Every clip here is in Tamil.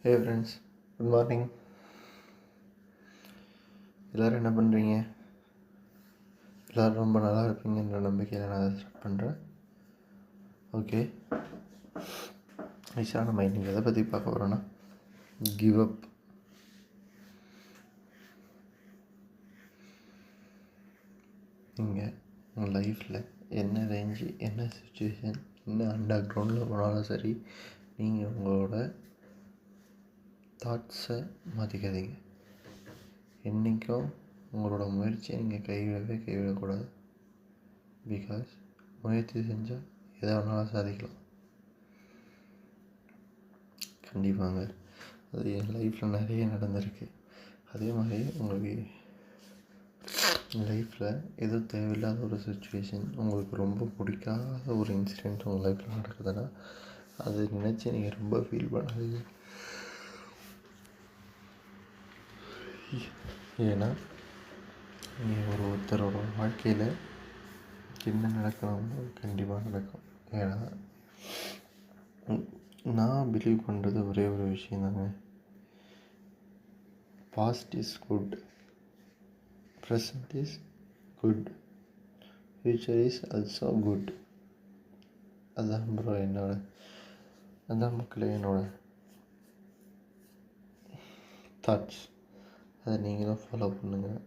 Hey friends, good morning. எல்லோரும் என்ன பண்ணுறீங்க? எல்லோரும் ரொம்ப நல்லா இருப்பீங்கன்ற நம்பிக்கையில் நான் அதை ஸ்டார்ட் பண்ணுறேன். ஓகே, ஐஷா, நம்ம இன்றைக்கி எதை பற்றி பார்க்க போகிறோன்னா கிவ் அப். நீங்கள் உங்கள் லைஃப்பில் என்ன ரேஞ்சு, என்ன சுச்சுவேஷன், என்ன அண்டர் கிரவுண்டில் போனாலும் சரி, நீங்கள் உங்களோட தாட்ஸை மாற்றிக்காதீங்க. என்றைக்கும் உங்களோட முயற்சியை நீங்கள் கைவிடக்கூடாது. பிகாஸ் முயற்சி செஞ்சால் எதை வேணாலும் சாதிக்கலாம். கண்டிப்பாங்க, அது என் லைஃப்பில் நிறைய நடந்திருக்கு. அதே மாதிரி உங்களுக்கு லைஃப்பில் ஏதோ தேவையில்லாத ஒரு சுச்சுவேஷன், உங்களுக்கு ரொம்ப பிடிக்காத ஒரு இன்சிடெண்ட் உங்கள் லைஃப்பில் நடக்குதுன்னா அதை நினச்சி நீங்கள் ரொம்ப ஃபீல் பண்ணாதீங்க. ஏன்னா நீங்கள் ஒருத்தரோட வாழ்க்கையில் என்ன நடக்கணுமோ கண்டிப்பாக நடக்கும். ஏன்னா நான் பிலீவ் பண்ணுறது ஒரே ஒரு விஷயந்தாங்க. Past is good, present is good, future is also good. அதான் ப்ரோ அதான் மக்களே என்னோட தாட்ஸ். அதை நீங்களும் ஃபாலோ பண்ணுங்கள்.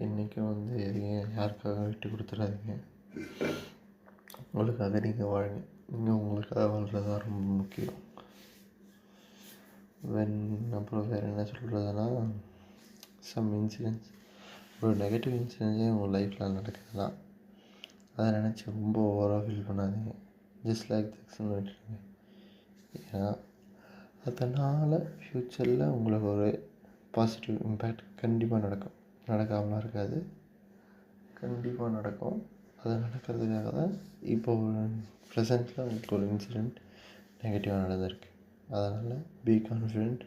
என்றைக்கும் எதையும் யாருக்காக விட்டு கொடுத்துடாதீங்க. உங்களுக்காக நீங்கள் வாழுங்க. நீங்கள் உங்களுக்காக வாழ்கிறது தான் ரொம்ப முக்கியம். அப்புறம் வேறு என்ன சொல்கிறதுனா, சம் இன்சிடென்ட்ஸ், ஒரு நெகட்டிவ் இன்சிடென்ட்ஸே உங்கள் லைஃப்பில் நடக்குதுன்னா அதை நினச்சி ரொம்ப ஓவராக ஃபீல் பண்ணாதீங்க. ஜஸ்ட் லைக் திஸ்ன்னு விட்டுருங்க. ஏன்னா அதனால் ஃப்யூச்சரில் உங்களுக்கு ஒரு பாசிட்டிவ் இம்பேக்ட் கண்டிப்பாக நடக்கும். நடக்காமலாம் இருக்காது, கண்டிப்பாக நடக்கும். அது நடக்கிறதுக்காக தான் இப்போ ஒரு ப்ரெசண்ட்டில் உங்களுக்கு ஒரு இன்சிடெண்ட் நெகட்டிவாக நடந்திருக்கு. அதனால் be confident,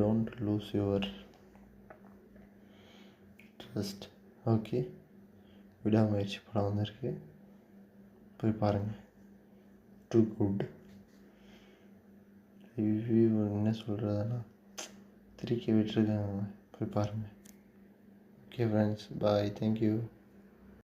don't lose your trust. Okay, Vidaamuyarchi படம் வந்திருக்கு, போய் பாருங்கள். Too good review. என்ன சொல்கிறதுனா திருக்கி விட்டுருக்காங்க, போய் பாருங்கள். Okay friends, bye, thank you.